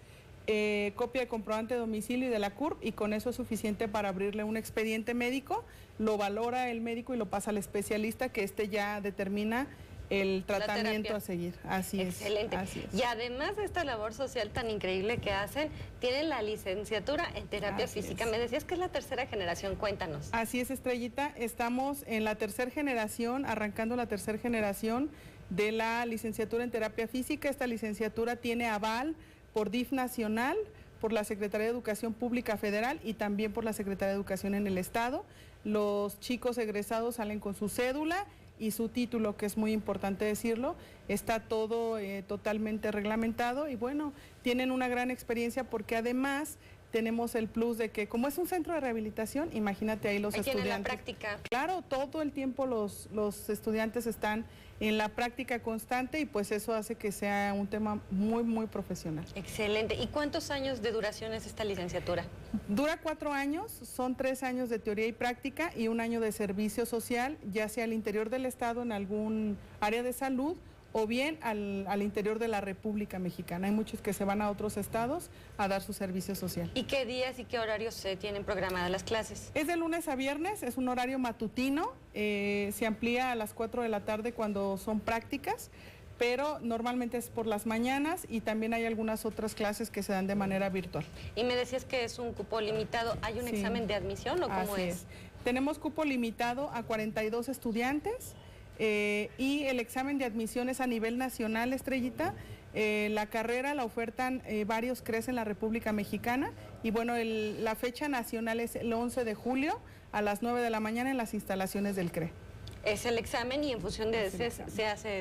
copia de comprobante de domicilio y de la CURP, y con eso es suficiente para abrirle un expediente médico. Lo valora el médico y lo pasa al especialista, que ya determina el tratamiento a seguir. Así es. Excelente. Y además de esta labor social tan increíble que hacen, tienen la licenciatura en terapia física. Me decías que es la tercera generación, cuéntanos. Así es, Estrellita, estamos en la tercera generación, arrancando la tercera generación de la licenciatura en terapia física. Esta licenciatura tiene aval por DIF nacional, por la Secretaría de Educación Pública Federal y también por la Secretaría de Educación en el Estado. Los chicos egresados salen con su cédula y su título, que es muy importante decirlo. Está todo totalmente reglamentado y bueno, tienen una gran experiencia porque además tenemos el plus de que como es un centro de rehabilitación, imagínate ahí los estudiantes. Tienen la práctica. Claro, todo el tiempo los estudiantes están en la práctica constante y pues eso hace que sea un tema muy, muy profesional. Excelente. ¿Y cuántos años de duración es esta licenciatura? Dura 4 años, son 3 años de teoría y práctica y 1 año de servicio social, ya sea al interior del estado en algún área de salud o bien al interior de la República Mexicana. Hay muchos que se van a otros estados a dar su servicio social. ¿Y qué días y qué horarios se tienen programadas las clases? Es de lunes a viernes, es un horario matutino, se amplía a las 4 de la tarde cuando son prácticas, pero normalmente es por las mañanas y también hay algunas otras clases que se dan de manera virtual. Y me decías que es un cupo limitado, ¿hay un examen de admisión o cómo es? Tenemos cupo limitado a 42 estudiantes y el examen de admisión es a nivel nacional, Estrellita. La carrera la ofertan varios CREs en la República Mexicana y bueno, la fecha nacional es el 11 de julio a las 9 de la mañana en las instalaciones del CRE. Es el examen y en función de ese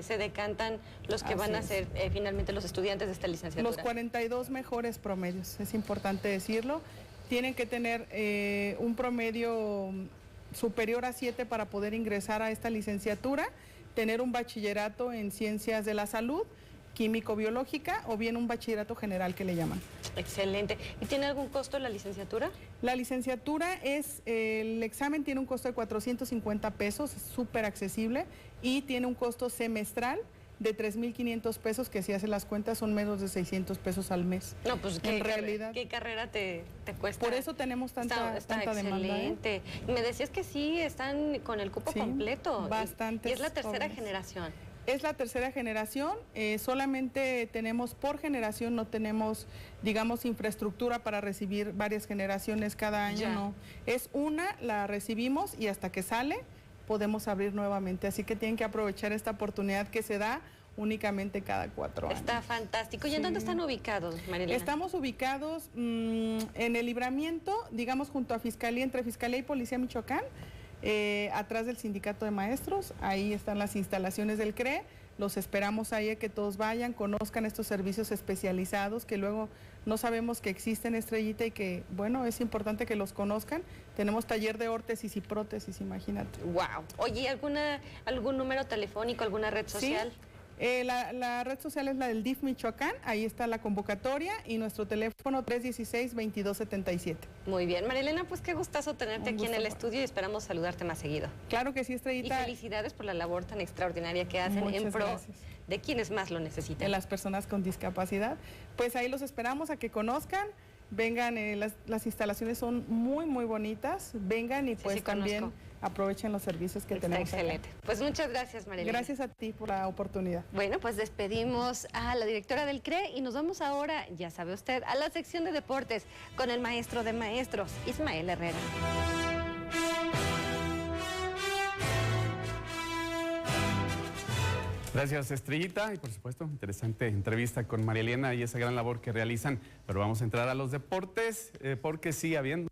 se decantan los que van a ser finalmente los estudiantes de esta licenciatura. Los 42 mejores promedios, es importante decirlo. Tienen que tener un promedio superior a 7 para poder ingresar a esta licenciatura, tener un bachillerato en ciencias de la salud, químico-biológica o bien un bachillerato general que le llaman. Excelente. ¿Y tiene algún costo la licenciatura? La licenciatura el examen tiene un costo de 450 pesos, súper accesible, y tiene un costo semestral de 3,500 pesos, que si hace las cuentas son menos de 600 pesos al mes. No, pues en realidad. ¿Qué carrera te cuesta? Por eso tenemos tanta demanda. Excelente. Me decías que sí, están con el cupo completo. Bastantes. Y es la tercera generación. Es la tercera generación, solamente tenemos por generación, no tenemos, digamos, infraestructura para recibir varias generaciones cada año, no. Es una, la recibimos y hasta que sale podemos abrir nuevamente, así que tienen que aprovechar esta oportunidad que se da únicamente cada 4 años. Está fantástico. ¿Y en dónde están ubicados, Marilena? Estamos ubicados en el Libramiento, digamos, junto a Fiscalía, entre Fiscalía y Policía Michoacán, atrás del Sindicato de Maestros. Ahí están las instalaciones del CRE. Los esperamos ahí a que todos vayan, conozcan estos servicios especializados que luego no sabemos que existen, Estrellita, y que, bueno, es importante que los conozcan. Tenemos taller de órtesis y prótesis, imagínate. Wow. Oye, ¿algún número telefónico, alguna red social? Sí. La red social es la del DIF Michoacán, ahí está la convocatoria y nuestro teléfono 316-2277. Muy bien, Marilena, pues qué gustazo tenerte aquí en el estudio y esperamos saludarte más seguido. Claro que sí, Estrellita. Y felicidades por la labor tan extraordinaria que hacen en pro de quienes más lo necesitan. De las personas con discapacidad. Pues ahí los esperamos a que conozcan. Vengan, las instalaciones son muy, muy bonitas. Vengan y pues también aprovechen los servicios que tenemos. Excelente. Acá. Pues muchas gracias, Marilena. Gracias a ti por la oportunidad. Bueno, pues despedimos a la directora del CRE y nos vamos ahora, ya sabe usted, a la sección de deportes con el maestro de maestros, Ismael Herrera. Gracias, Estrellita, y por supuesto, interesante entrevista con María Elena y esa gran labor que realizan. Pero vamos a entrar a los deportes, porque sigue habiendo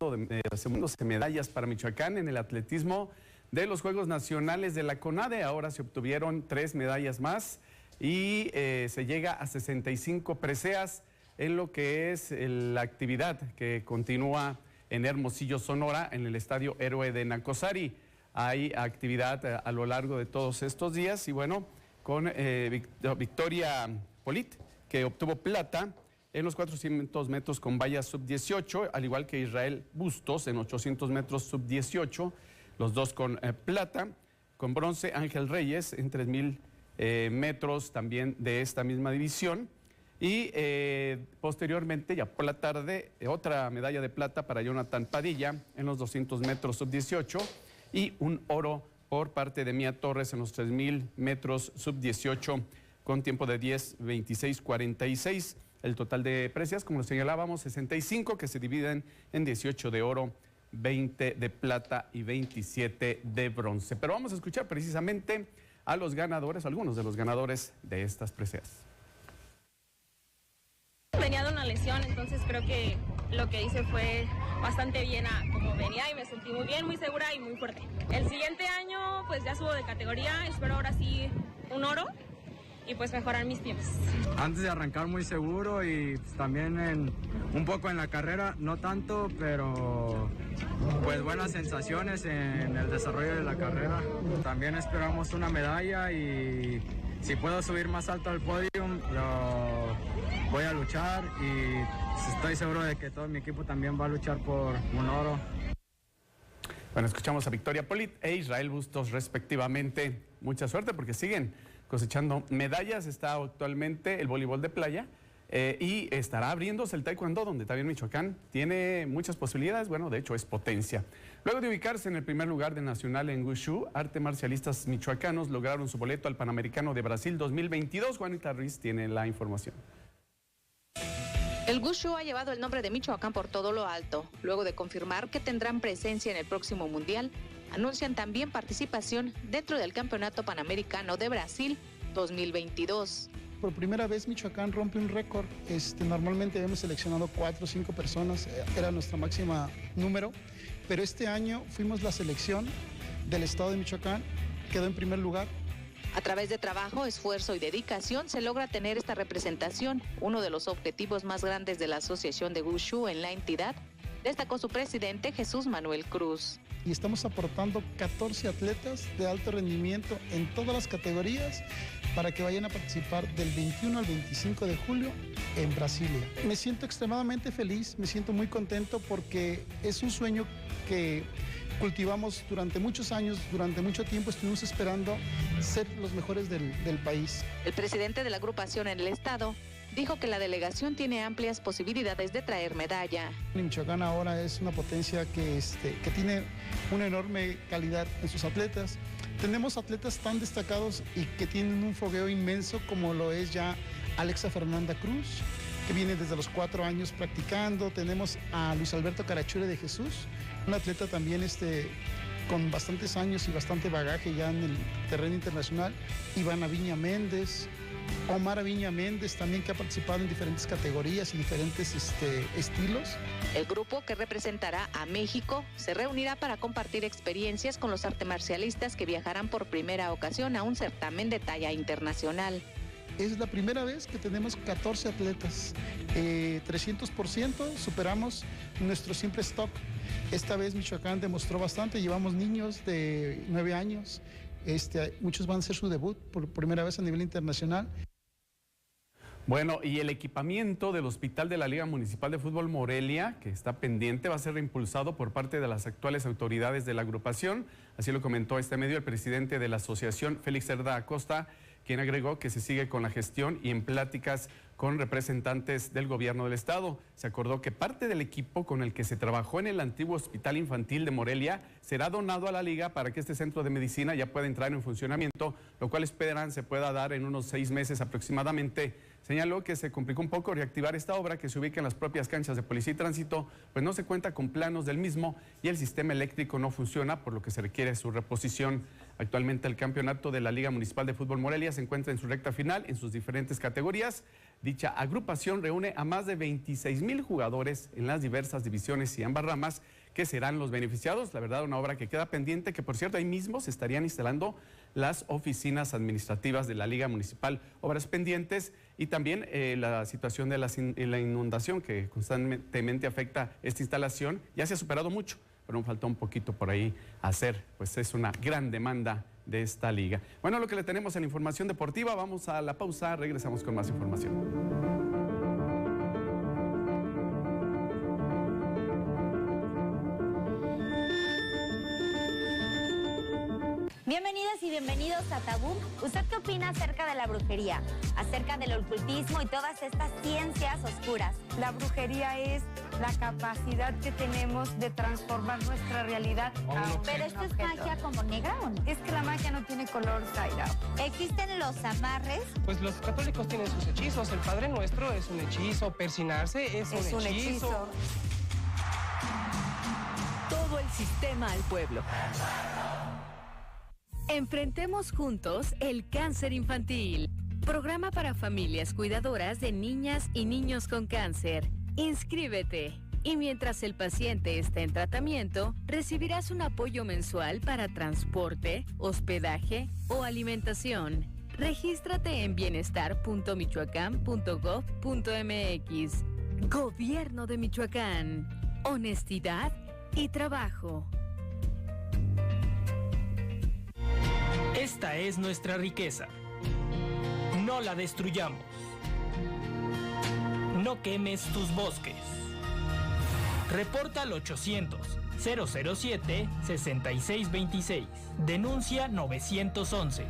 segundos medallas para Michoacán en el atletismo de los Juegos Nacionales de la CONADE. Ahora se obtuvieron 3 medallas más y se llega a 65 preseas en lo que es la actividad que continúa en Hermosillo, Sonora, en el Estadio Héroe de Nacosari. Hay actividad a lo largo de todos estos días y bueno, con Victoria Polit, que obtuvo plata en los 400 metros con valla sub-18, al igual que Israel Bustos en 800 metros sub-18, los dos con plata. Con bronce, Ángel Reyes en 3000 metros también de esta misma división. Y posteriormente, ya por la tarde, otra medalla de plata para Jonathan Padilla en los 200 metros sub-18 y un oro por parte de Mía Torres en los 3000 metros sub-18 con tiempo de 10:26:46. El total de preseas, como lo señalábamos, 65 que se dividen en 18 de oro, 20 de plata y 27 de bronce. Pero vamos a escuchar precisamente a los ganadores, algunos de los ganadores de estas preseas. Venía de una lesión, entonces creo que lo que hice fue bastante bien a como venía y me sentí muy bien, muy segura y muy fuerte. El siguiente año pues ya subo de categoría, espero ahora sí un oro y pues mejorar mis tiempos. Antes de arrancar muy seguro y pues, también un poco en la carrera, no tanto, pero pues buenas sensaciones en el desarrollo de la carrera. También esperamos una medalla y si puedo subir más alto al podio, lo voy a luchar y estoy seguro de que todo mi equipo también va a luchar por un oro. Bueno, escuchamos a Victoria Polit e Israel Bustos respectivamente. Mucha suerte porque siguen cosechando medallas. Está actualmente el voleibol de playa y estará abriéndose el taekwondo, donde también Michoacán tiene muchas posibilidades. Bueno, de hecho es potencia. Luego de ubicarse en el primer lugar de nacional en Wushu, artes marcialistas michoacanos lograron su boleto al Panamericano de Brasil 2022. Juanita Ruiz tiene la información. El Wushu ha llevado el nombre de Michoacán por todo lo alto. Luego de confirmar que tendrán presencia en el próximo Mundial, anuncian también participación dentro del Campeonato Panamericano de Brasil 2022. Por primera vez Michoacán rompe un récord. Normalmente habíamos seleccionado 4 o 5 personas, era nuestra máxima número, pero este año fuimos la selección del estado de Michoacán, quedó en primer lugar. A través de trabajo, esfuerzo y dedicación se logra tener esta representación, uno de los objetivos más grandes de la Asociación de Wushu en la entidad, destacó su presidente Jesús Manuel Cruz. Y estamos aportando 14 atletas de alto rendimiento en todas las categorías para que vayan a participar del 21 al 25 de julio en Brasilia. Me siento extremadamente feliz, me siento muy contento porque es un sueño que cultivamos durante muchos años, durante mucho tiempo estuvimos esperando ser los mejores del país. El presidente de la agrupación en el estado dijo que la delegación tiene amplias posibilidades de traer medalla. Michoacán ahora es una potencia que tiene una enorme calidad en sus atletas. Tenemos atletas tan destacados y que tienen un fogueo inmenso como lo es ya Alexa Fernanda Cruz, que viene desde los 4 años practicando. Tenemos a Luis Alberto Carachure de Jesús, un atleta también con bastantes años y bastante bagaje ya en el terreno internacional. Ivana Viña Méndez, Omar Viña Méndez también, que ha participado en diferentes categorías y diferentes estilos. El grupo, que representará a México, se reunirá para compartir experiencias con los artemarcialistas que viajarán por primera ocasión a un certamen de talla internacional. Es la primera vez que tenemos 14 atletas, 300% superamos nuestro simple stock. Esta vez Michoacán demostró bastante, llevamos niños de 9 años, muchos van a hacer su debut por primera vez a nivel internacional. Bueno, y el equipamiento del Hospital de la Liga Municipal de Fútbol Morelia, que está pendiente, va a ser reimpulsado por parte de las actuales autoridades de la agrupación. Así lo comentó este medio el presidente de la asociación, Félix Cerda Acosta, quien agregó que se sigue con la gestión y en pláticas con representantes del gobierno del estado. Se acordó que parte del equipo con el que se trabajó en el antiguo Hospital Infantil de Morelia será donado a la liga para que este centro de medicina ya pueda entrar en funcionamiento, lo cual esperan se pueda dar en unos 6 meses aproximadamente. Señaló que se complicó un poco reactivar esta obra, que se ubica en las propias canchas de Policía y Tránsito, pues no se cuenta con planos del mismo y el sistema eléctrico no funciona, por lo que se requiere su reposición. Actualmente el campeonato de la Liga Municipal de Fútbol Morelia se encuentra en su recta final en sus diferentes categorías. Dicha agrupación reúne a más de 26,000 jugadores en las diversas divisiones y ambas ramas, que serán los beneficiados. La verdad, una obra que queda pendiente, que por cierto ahí mismo se estarían instalando las oficinas administrativas de la Liga Municipal, obras pendientes, y también la situación de la inundación que constantemente afecta esta instalación. Ya se ha superado mucho, pero aún falta un poquito por ahí hacer, pues es una gran demanda de esta liga. Bueno, lo que le tenemos en la información deportiva, vamos a la pausa, regresamos con más información. Bienvenidas y bienvenidos a Tabú. ¿Usted qué opina acerca de la brujería? Acerca del ocultismo y todas estas ciencias oscuras. La brujería es la capacidad que tenemos de transformar nuestra realidad. Pero esto es magia como negra, ¿o no? Es que la magia no tiene color, Zaira. ¿Existen los amarres? Pues los católicos tienen sus hechizos. El Padre Nuestro es un hechizo. Persinarse es un hechizo. Todo el sistema al pueblo. Enfrentemos juntos el cáncer infantil. Programa para familias cuidadoras de niñas y niños con cáncer. Inscríbete. Y mientras el paciente está en tratamiento, recibirás un apoyo mensual para transporte, hospedaje o alimentación. Regístrate en bienestar.michoacán.gov.mx. Gobierno de Michoacán. Honestidad y trabajo. Esta es nuestra riqueza. No la destruyamos. No quemes tus bosques. Reporta al 800-007-6626. Denuncia 911.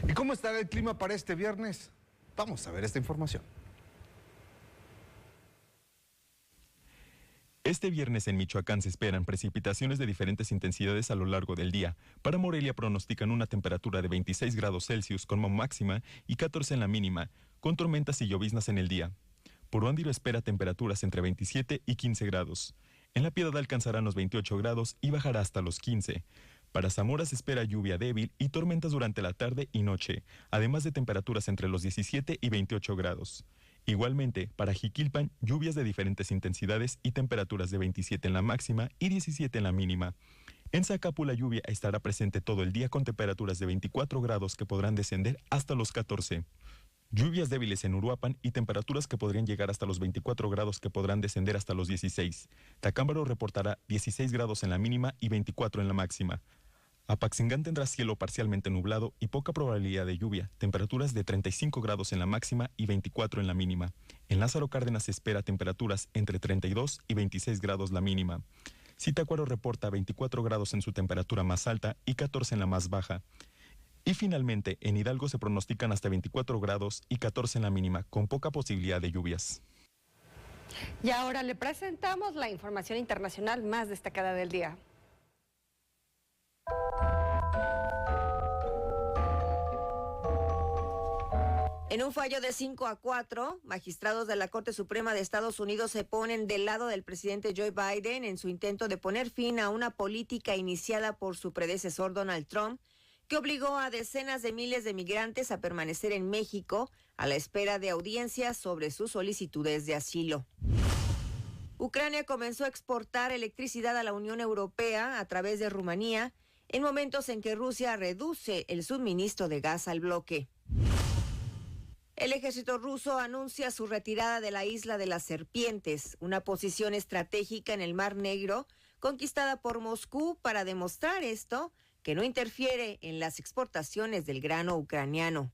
¿Y cómo estará el clima para este viernes? Vamos a ver esta información. Este viernes en Michoacán se esperan precipitaciones de diferentes intensidades a lo largo del día. Para Morelia pronostican una temperatura de 26 grados Celsius como máxima y 14 en la mínima, con tormentas y lloviznas en el día. Puruándiro espera temperaturas entre 27 y 15 grados. En La Piedad alcanzarán los 28 grados y bajará hasta los 15. Para Zamora se espera lluvia débil y tormentas durante la tarde y noche, además de temperaturas entre los 17 y 28 grados. Igualmente, para Jiquilpan, lluvias de diferentes intensidades y temperaturas de 27 en la máxima y 17 en la mínima. En Zacapu la lluvia estará presente todo el día con temperaturas de 24 grados que podrán descender hasta los 14. Lluvias débiles en Uruapan y temperaturas que podrían llegar hasta los 24 grados que podrán descender hasta los 16. Tacámbaro reportará 16 grados en la mínima y 24 en la máxima. Apaxingán tendrá cielo parcialmente nublado y poca probabilidad de lluvia, temperaturas de 35 grados en la máxima y 24 en la mínima. En Lázaro Cárdenas se espera temperaturas entre 32 y 26 grados la mínima. Zitácuaro reporta 24 grados en su temperatura más alta y 14 en la más baja. Y finalmente, en Hidalgo se pronostican hasta 24 grados y 14 en la mínima, con poca posibilidad de lluvias. Y ahora le presentamos la información internacional más destacada del día. En un fallo de 5-4, magistrados de la Corte Suprema de Estados Unidos se ponen del lado del presidente Joe Biden en su intento de poner fin a una política iniciada por su predecesor Donald Trump, que obligó a decenas de miles de migrantes a permanecer en México a la espera de audiencias sobre sus solicitudes de asilo. Ucrania comenzó a exportar electricidad a la Unión Europea a través de Rumanía, en momentos en que Rusia reduce el suministro de gas al bloque. El ejército ruso anuncia su retirada de la isla de las Serpientes, una posición estratégica en el Mar Negro, conquistada por Moscú para demostrar esto, que no interfiere en las exportaciones del grano ucraniano.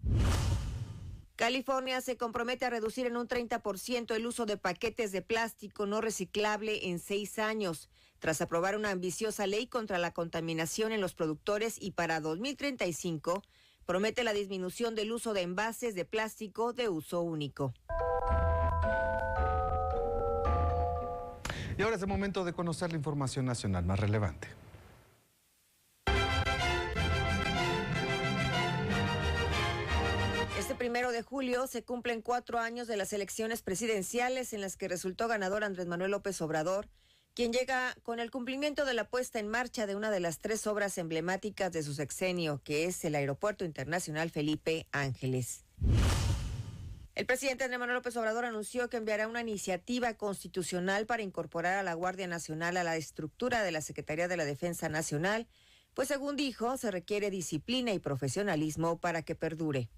California se compromete a reducir en un 30% el uso de paquetes de plástico no reciclable en 6 años, tras aprobar una ambiciosa ley contra la contaminación en los productores y para 2035 promete la disminución del uso de envases de plástico de uso único. Y ahora es el momento de conocer la información nacional más relevante. Este 1 de julio se cumplen 4 años de las elecciones presidenciales en las que resultó ganador Andrés Manuel López Obrador, quien llega con el cumplimiento de la puesta en marcha de una de las 3 obras emblemáticas de su sexenio, que es el Aeropuerto Internacional Felipe Ángeles. El presidente Andrés Manuel López Obrador anunció que enviará una iniciativa constitucional para incorporar a la Guardia Nacional a la estructura de la Secretaría de la Defensa Nacional, pues según dijo, se requiere disciplina y profesionalismo para que perdure.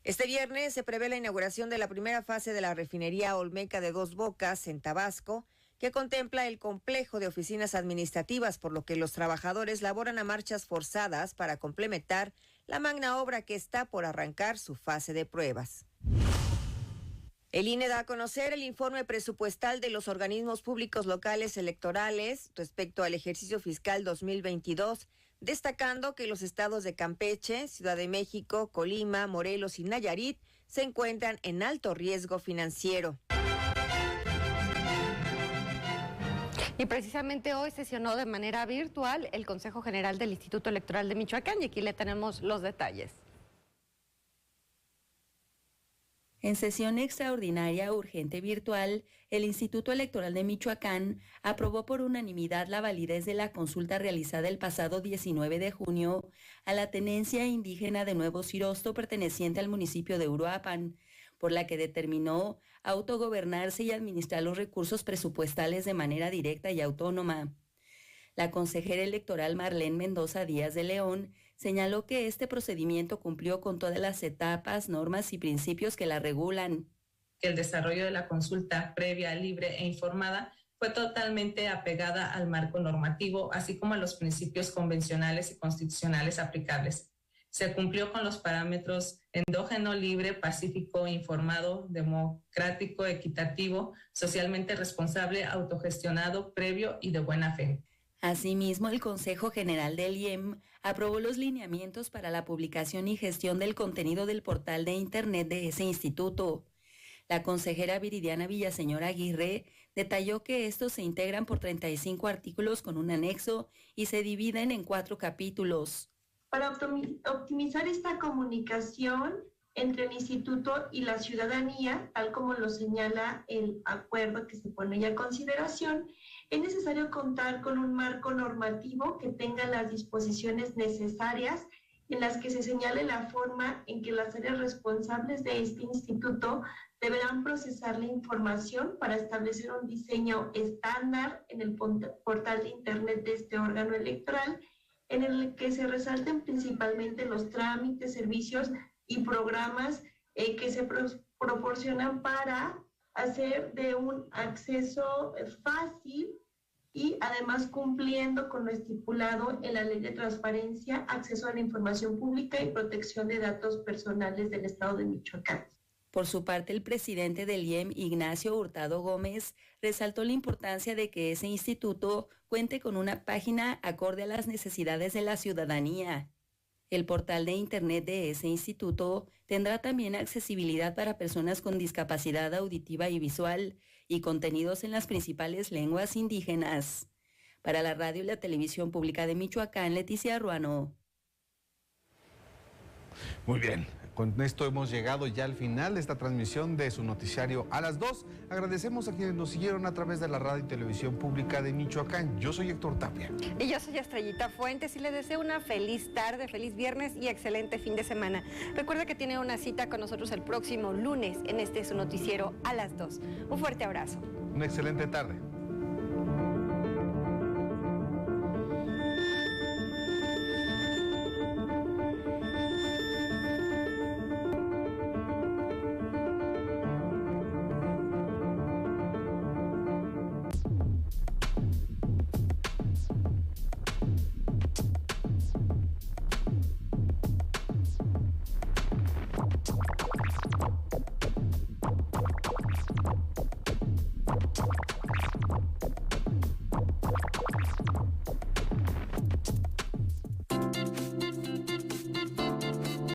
Este viernes se prevé la inauguración de la primera fase de la refinería Olmeca de Dos Bocas en Tabasco, que contempla el complejo de oficinas administrativas, por lo que los trabajadores laboran a marchas forzadas para complementar la magna obra que está por arrancar su fase de pruebas. El INE da a conocer el informe presupuestal de los organismos públicos locales electorales respecto al ejercicio fiscal 2022, destacando que los estados de Campeche, Ciudad de México, Colima, Morelos y Nayarit se encuentran en alto riesgo financiero. Y precisamente hoy sesionó de manera virtual el Consejo General del Instituto Electoral de Michoacán y aquí le tenemos los detalles. En sesión extraordinaria urgente virtual, el Instituto Electoral de Michoacán aprobó por unanimidad la validez de la consulta realizada el pasado 19 de junio a la tenencia indígena de Nuevo Cirosto perteneciente al municipio de Uruapan, por la que determinó autogobernarse y administrar los recursos presupuestales de manera directa y autónoma. La consejera electoral Marlene Mendoza Díaz de León señaló que este procedimiento cumplió con todas las etapas, normas y principios que la regulan. El desarrollo de la consulta previa, libre e informada fue totalmente apegada al marco normativo, así como a los principios convencionales y constitucionales aplicables. Se cumplió con los parámetros endógeno, libre, pacífico, informado, democrático, equitativo, socialmente responsable, autogestionado, previo y de buena fe. Asimismo, el Consejo General del IEM aprobó los lineamientos para la publicación y gestión del contenido del portal de Internet de ese instituto. La consejera Viridiana Villaseñor Aguirre detalló que estos se integran por 35 artículos con un anexo y se dividen en 4 capítulos. Para optimizar esta comunicación entre el instituto y la ciudadanía, tal como lo señala el acuerdo que se pone ya a consideración, es necesario contar con un marco normativo que tenga las disposiciones necesarias en las que se señale la forma en que las áreas responsables de este instituto deberán procesar la información para establecer un diseño estándar en el portal de Internet de este órgano electoral, en el que se resalten principalmente los trámites, servicios y programas que se proporcionan para hacer de un acceso fácil y además cumpliendo con lo estipulado en la Ley de Transparencia, Acceso a la Información Pública y Protección de Datos Personales del Estado de Michoacán. Por su parte, el presidente del IEM, Ignacio Hurtado Gómez, resaltó la importancia de que ese instituto cuente con una página acorde a las necesidades de la ciudadanía. El portal de Internet de ese instituto tendrá también accesibilidad para personas con discapacidad auditiva y visual y contenidos en las principales lenguas indígenas. Para la radio y la televisión pública de Michoacán, Leticia Ruano. Muy bien. Con esto hemos llegado ya al final de esta transmisión de su noticiario a las 2. Agradecemos a quienes nos siguieron a través de la radio y televisión pública de Michoacán. Yo soy Héctor Tapia. Y yo soy Estrellita Fuentes y les deseo una feliz tarde, feliz viernes y excelente fin de semana. Recuerda que tiene una cita con nosotros el próximo lunes en su noticiero a las 2. Un fuerte abrazo. Una excelente tarde.